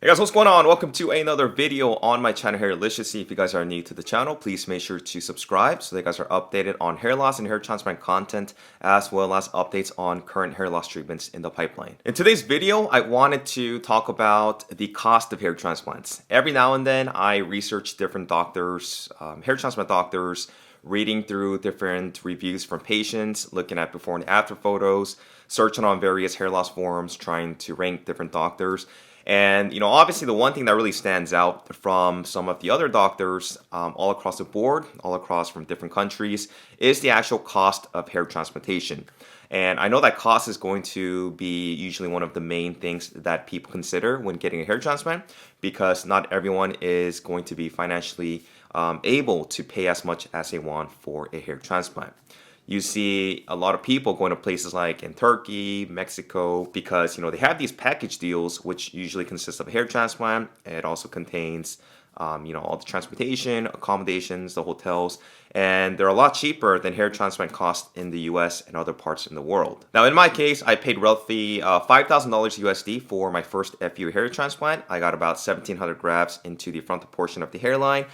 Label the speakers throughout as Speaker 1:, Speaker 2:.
Speaker 1: Hey guys, what's going on? Welcome to another video on my channel, Hairliciously. If you guys are new to the channel, please make sure to subscribe so that you guys are updated on hair loss and hair transplant content, as well as updates on current hair loss treatments in the pipeline. In today's video, I wanted to talk about the cost of hair transplants. Every now and then, I research different doctors, hair transplant doctors, reading through different reviews from patients, looking at before and after photos, searching on various hair loss forums, trying to rank different doctors. And, obviously the one thing that really stands out from some of the other doctors all across the board, all across from different countries, is the actual cost of hair transplantation. And I know that cost is going to be usually one of the main things that people consider when getting a hair transplant, because not everyone is going to be financially able to pay as much as they want for a hair transplant. You see a lot of people going to places like in Turkey, Mexico, because they have these package deals, which usually consist of a hair transplant. It also contains all the transportation, accommodations, the hotels, and they're a lot cheaper than hair transplant costs in the US and other parts in the world. Now, in my case, I paid roughly $5,000 USD for my first FU hair transplant. I got about 1,700 grafts into the frontal portion of the hairline.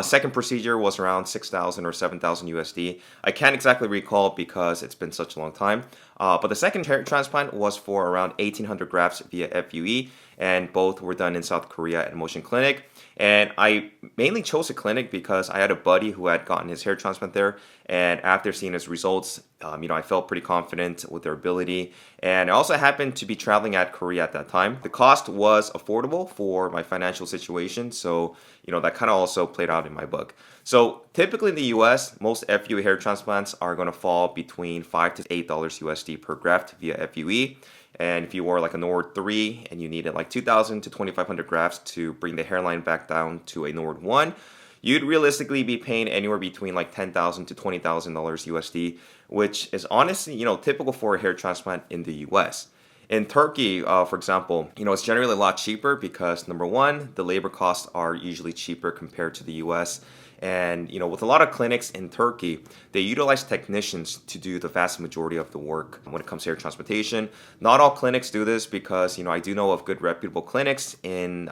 Speaker 1: Second procedure was around 6,000 or 7,000 USD. I can't exactly recall because it's been such a long time. But the second hair transplant was for around 1,800 grafts via FUE, and both were done in South Korea at Motion Clinic. And I mainly chose a clinic because I had a buddy who had gotten his hair transplant there, and after seeing his results, I felt pretty confident with their ability. And I also happened to be traveling at Korea at that time. The cost was affordable for my financial situation, so that kind of also played out in my book. So typically in the US, most FUE hair transplants are going to fall between $5 to $8 USD per graft via FUE. And if you were like a Nord 3 and you needed like 2,000 to 2,500 grafts to bring the hairline back down to a Nord 1, you'd realistically be paying anywhere between like $10,000 to $20,000 USD, which is honestly, typical for a hair transplant in the US. In Turkey, for example, it's generally a lot cheaper because number one, the labor costs are usually cheaper compared to the US. And, with a lot of clinics in Turkey, they utilize technicians to do the vast majority of the work when it comes to hair transplantation. Not all clinics do this because, I do know of good reputable clinics in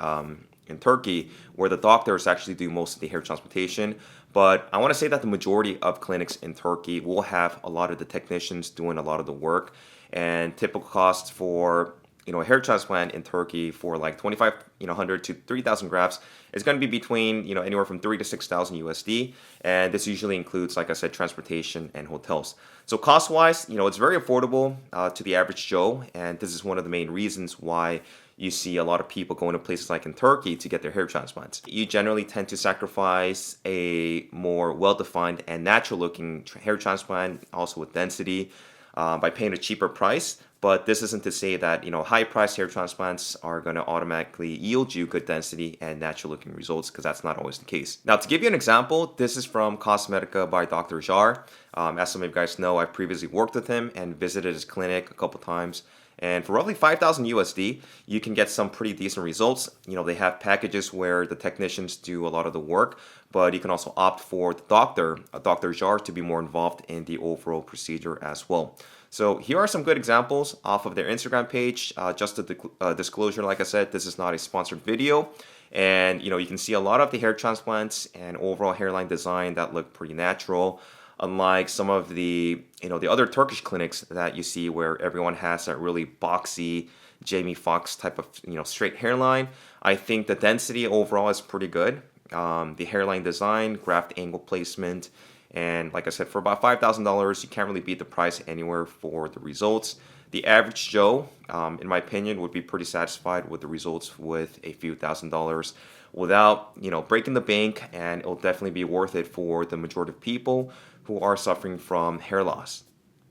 Speaker 1: Turkey where the doctors actually do most of the hair transplantation. But I want to say that the majority of clinics in Turkey will have a lot of the technicians doing a lot of the work. And typical costs for a hair transplant in Turkey for like 2,500 to 3,000 grafts is going to be between anywhere from 3 to 6,000 USD, and this usually includes, like I said, transportation and hotels. So cost-wise, it's very affordable to the average Joe, and this is one of the main reasons why you see a lot of people going to places like in Turkey to get their hair transplants. You generally tend to sacrifice a more well-defined and natural-looking hair transplant, also with density, by paying a cheaper price. But this isn't to say that high-priced hair transplants are going to automatically yield you good density and natural-looking results, because that's not always the case. Now, to give you an example, this is from Cosmetica by Dr. Jar. As some of you guys know, I've previously worked with him and visited his clinic a couple times. And for roughly 5,000 USD, you can get some pretty decent results. They have packages where the technicians do a lot of the work, but you can also opt for the doctor, Dr. Jar, to be more involved in the overall procedure as well. So here are some good examples off of their Instagram page. Just a disclosure, like I said, this is not a sponsored video. And, you can see a lot of the hair transplants and overall hairline design that look pretty natural. Unlike some of the, the other Turkish clinics that you see where everyone has that really boxy Jamie Foxx type of, straight hairline. I think the density overall is pretty good. The hairline design, graft angle placement, and like I said, for about $5,000, you can't really beat the price anywhere for the results. The average Joe, in my opinion, would be pretty satisfied with the results with a few $1,000s without, breaking the bank, and it'll definitely be worth it for the majority of people who are suffering from hair loss.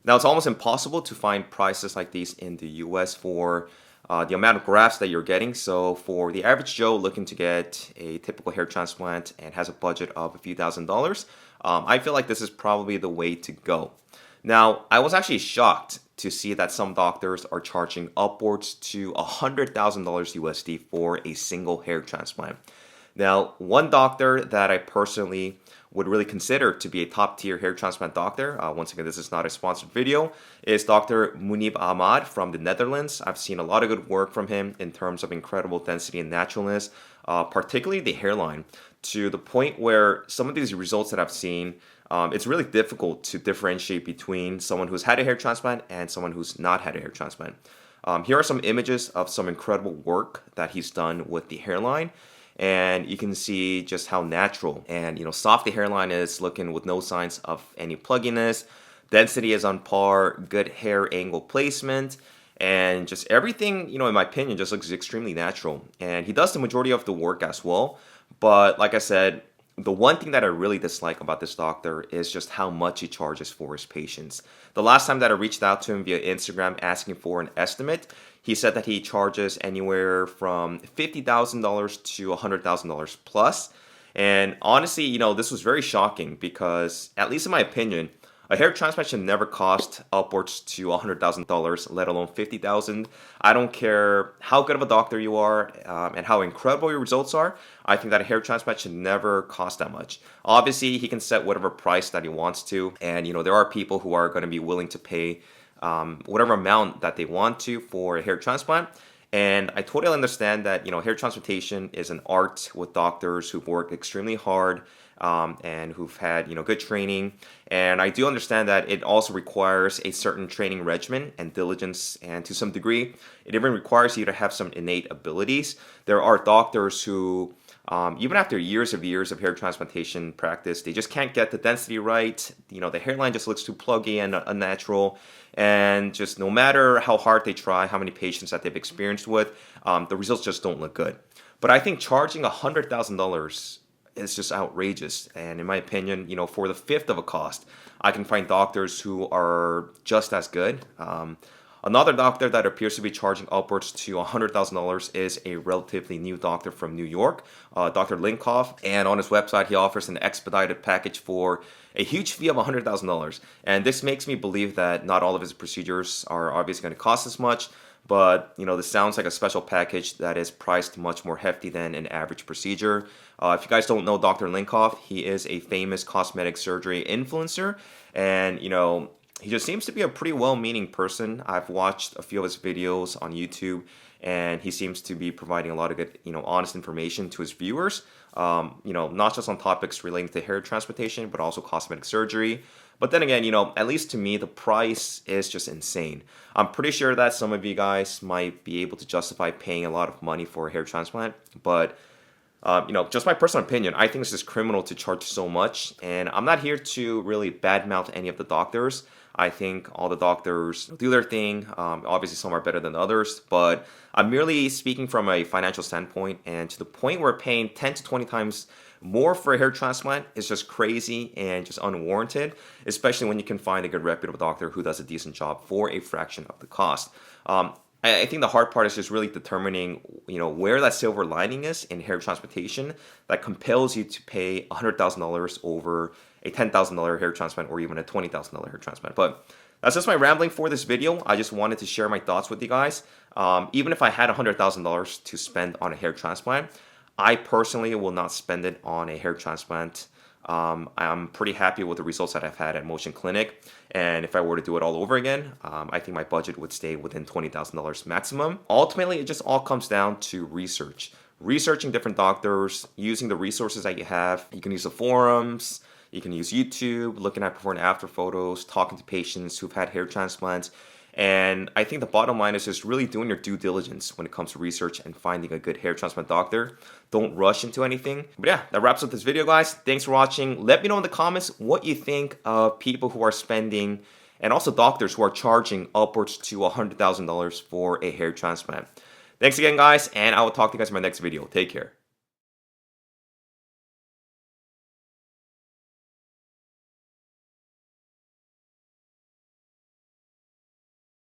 Speaker 1: Now, it's almost impossible to find prices like these in the US for the amount of grafts that you're getting. So for the average Joe looking to get a typical hair transplant and has a budget of a few $1,000s, I feel like this is probably the way to go. Now, I was actually shocked to see that some doctors are charging upwards to $100,000 USD for a single hair transplant. Now, one doctor that I personally would really consider to be a top tier hair transplant doctor, once again, this is not a sponsored video, is Dr. Munib Ahmad from the Netherlands. I've seen a lot of good work from him in terms of incredible density and naturalness, particularly the hairline, to the point where some of these results that I've seen, it's really difficult to differentiate between someone who's had a hair transplant and someone who's not had a hair transplant. Here are some images of some incredible work that he's done with the hairline. And you can see just how natural and soft the hairline is, looking with no signs of any plugginess. Density is on par, good hair angle placement, and just everything, in my opinion, just looks extremely natural. And he does the majority of the work as well. But like I said, the one thing that I really dislike about this doctor is just how much he charges for his patients. The last time that I reached out to him via Instagram asking for an estimate, he said that he charges anywhere from $50,000 to $100,000 plus. And honestly, this was very shocking because, at least in my opinion, a hair transplant should never cost upwards to $100,000, let alone $50,000. I don't care how good of a doctor you are and how incredible your results are. I think that a hair transplant should never cost that much. Obviously, he can set whatever price that he wants to, and there are people who are going to be willing to pay whatever amount that they want to for a hair transplant. And I totally understand that, hair transplantation is an art with doctors who've worked extremely hard and who've had, good training. And I do understand that it also requires a certain training regimen and diligence. And to some degree, it even requires you to have some innate abilities. There are doctors who, even after years of hair transplantation practice, they just can't get the density right. The hairline just looks too pluggy and unnatural. And just no matter how hard they try, how many patients that they've experienced with, the results just don't look good. But I think charging $100,000 is just outrageous. And in my opinion, for the fifth of a cost, I can find doctors who are just as good. Another doctor that appears to be charging upwards to $100,000 is a relatively new doctor from New York, Dr. Linkoff. And on his website, he offers an expedited package for a huge fee of $100,000. And this makes me believe that not all of his procedures are obviously going to cost as much. But, this sounds like a special package that is priced much more hefty than an average procedure. If you guys don't know Dr. Linkoff, he is a famous cosmetic surgery influencer. And, he just seems to be a pretty well-meaning person. I've watched a few of his videos on YouTube, and he seems to be providing a lot of good, honest information to his viewers. Not just on topics relating to hair transplantation, but also cosmetic surgery. But then again, at least to me, the price is just insane. I'm pretty sure that some of you guys might be able to justify paying a lot of money for a hair transplant, but just my personal opinion, I think it's just criminal to charge so much. And I'm not here to really badmouth any of the doctors. I think all the doctors do their thing. Obviously, some are better than others, but I'm merely speaking from a financial standpoint, and to the point where paying 10 to 20 times more for a hair transplant is just crazy and just unwarranted, especially when you can find a good reputable doctor who does a decent job for a fraction of the cost. I think the hard part is just really determining, where that silver lining is in hair transplantation that compels you to pay $100,000 over a $10,000 hair transplant or even a $20,000 hair transplant. But that's just my rambling for this video. I just wanted to share my thoughts with you guys. Even if I had $100,000 to spend on a hair transplant, I personally will not spend it on a hair transplant. I'm pretty happy with the results that I've had at Motion Clinic, and if I were to do it all over again, I think my budget would stay within $20,000 maximum. Ultimately, it just all comes down to researching different doctors, using the resources that you have. You can use the forums, you can use YouTube, looking at before and after photos, talking to patients who've had hair transplants. And I think the bottom line is just really doing your due diligence when it comes to research and finding a good hair transplant doctor. Don't rush into anything. But yeah, that wraps up this video, guys. Thanks for watching. Let me know in the comments what you think of people who are spending, and also doctors who are charging upwards to $100,000 for a hair transplant. Thanks again, guys, and I will talk to you guys in my next video. Take care.